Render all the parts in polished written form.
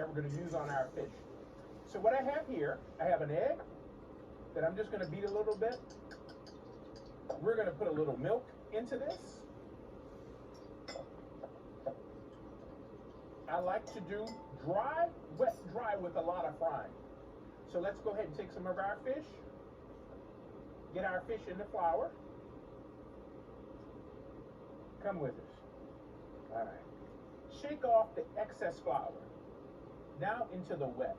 that we're going to use on our fish. So what I have here, I have an egg that I'm just going to beat a little bit. We're going to put a little milk into this. I like to do dry, wet, dry with a lot of frying. So let's go ahead and take some of our fish, get our fish in the flour. Come with us. All right. Shake off the excess flour. Now into the wet.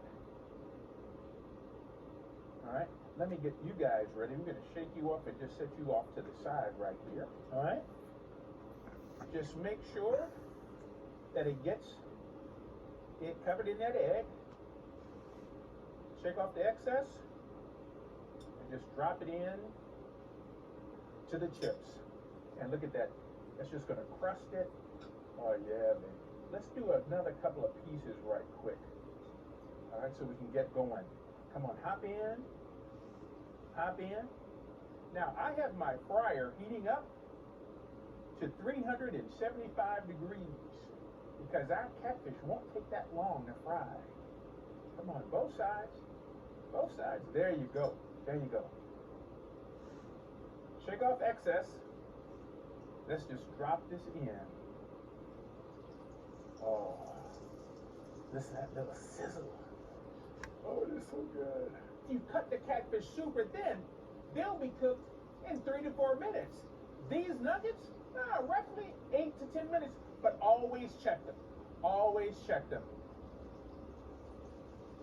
All right. Let me get you guys ready. We're going to shake you up and just set you off to the side right here. All right. Just make sure that it gets it covered in that egg. Shake off the excess and just drop it in to the chips. And look at that. That's just going to crust it. Oh yeah, baby. Let's do another couple of pieces right quick. All right, so we can get going. Come on, hop in. Hop in. Now, I have my fryer heating up to 375 degrees because our catfish won't take that long to fry. Come on, both sides. Both sides. There you go. There you go. Shake off excess. Let's just drop this in. Oh, listen to that little sizzle. Oh, it is so good. You cut the catfish super thin, they'll be cooked in 3 to 4 minutes. These nuggets, roughly 8 to 10 minutes, but always check them. Always check them.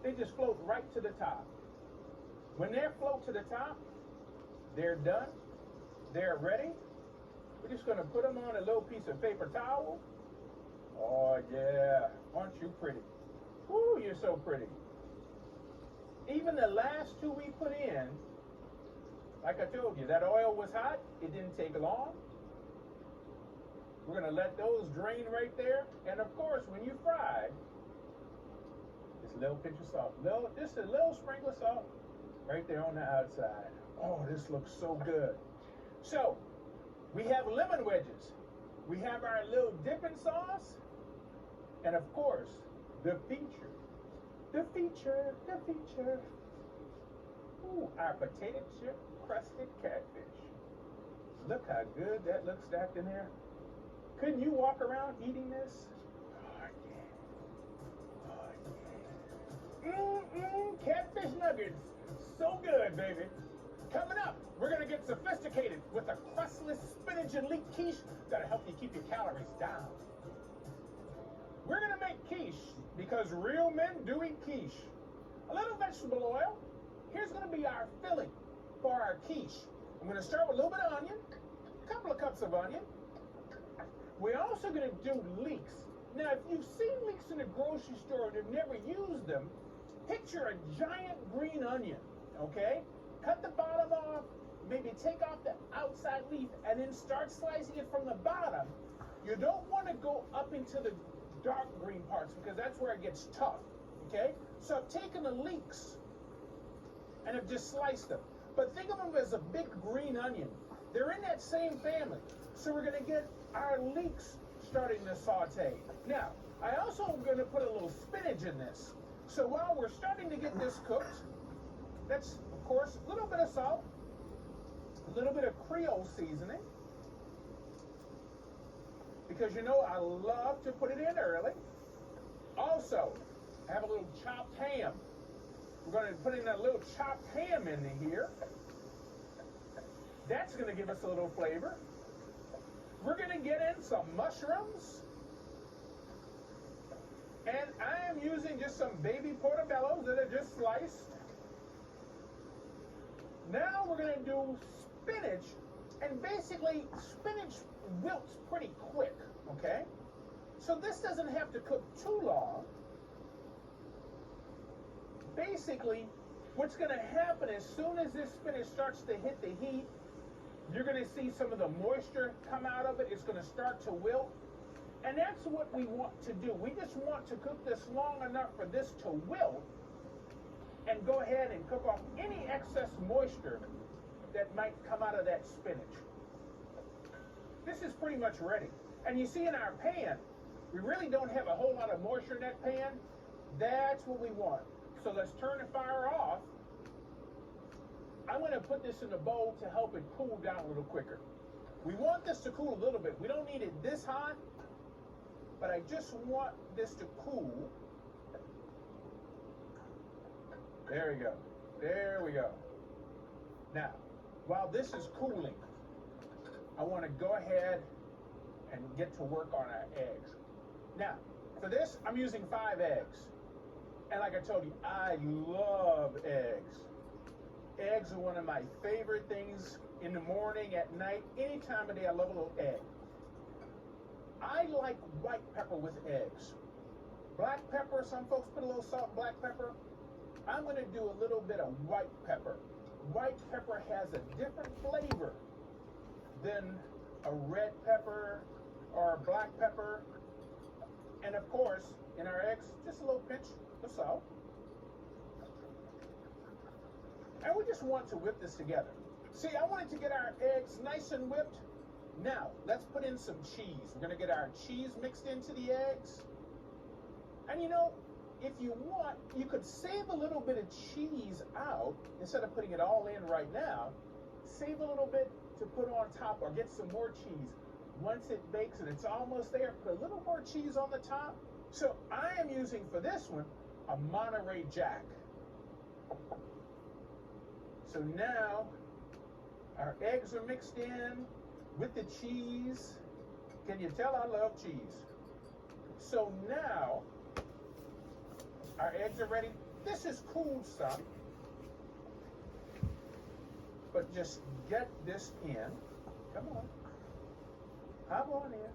They just float right to the top. When they float to the top, they're done. They're ready. We're just going to put them on a little piece of paper towel. Oh, yeah. Aren't you pretty? Woo, you're so pretty. Even the last two we put in, like I told you, that oil was hot. It didn't take long. We're going to let those drain right there. And, of course, when you fry, just a little pinch of salt. Just a little sprinkle of salt right there on the outside. Oh, this looks so good. So, we have lemon wedges. We have our little dipping sauce. And of course, the feature. The feature. Ooh, our potato chip crusted catfish. Look how good that looks stacked in there. Couldn't you walk around eating this? Oh, yeah. Oh, yeah. Catfish nuggets. So good, baby. Coming up, we're going to get sophisticated with a crustless spinach and leek quiche that'll help you keep your calories down. We're going to make quiche because real men do eat quiche. A little vegetable oil. Here's going to be our filling for our quiche. I'm going to start with a little bit of onion, a couple of cups of onion. We're also going to do leeks. Now, if you've seen leeks in the grocery store and have never used them, picture a giant green onion, okay? Cut the bottom off, maybe take off the outside leaf, and then start slicing it from the bottom. You don't want to go up into the dark green parts because that's where it gets tough, okay? So I've taken the leeks and I've just sliced them. But think of them as a big green onion. They're in that same family. So we're going to get our leeks starting to saute. Now, I also am going to put a little spinach in this. So while we're starting to get this cooked, that's, of course, a little bit of salt, a little bit of Creole seasoning, because you know I love to put it in early. Also, I have a little chopped ham. We're going to put in a little chopped ham in here. That's going to give us a little flavor. We're going to get in some mushrooms. And I am using just some baby portobellos that are just sliced. Now we're going to do spinach. And basically, spinach wilts pretty quick, okay? So this doesn't have to cook too long. Basically, what's going to happen as soon as this spinach starts to hit the heat, you're going to see some of the moisture come out of it. It's going to start to wilt. And that's what we want to do. We just want to cook this long enough for this to wilt and go ahead and cook off any excess moisture that might come out of that spinach. This is pretty much ready. And you see in our pan, we really don't have a whole lot of moisture in that pan. That's what we want. So let's turn the fire off. I'm going to put this in a bowl to help it cool down a little quicker. We want this to cool a little bit. We don't need it this hot, but I just want this to cool. There we go. There we go. Now, while this is cooling, I want to go ahead and get to work on our eggs. Now, for this, I'm using 5 eggs. And like I told you, I love eggs. Eggs are one of my favorite things in the morning, at night, any time of day. I love a little egg. I like white pepper with eggs. Black pepper, some folks put a little salt, black pepper. I'm going to do a little bit of white pepper. White pepper has a different flavor than a red pepper or a black pepper. And of course, in our eggs, just a little pinch of salt. And we just want to whip this together. See, I wanted to get our eggs nice and whipped. Now, let's put in some cheese. We're going to get our cheese mixed into the eggs. And you know, if you want, you could save a little bit of cheese out instead of putting it all in right now. Save a little bit to put on top, or get some more cheese. Once it bakes and it's almost there, put a little more cheese on the top. So I am using for this one a Monterey Jack. So now our eggs are mixed in with the cheese. Can you tell I love cheese? So now our eggs are ready. This is cooled some, but just get this in. Come on. Hop on in.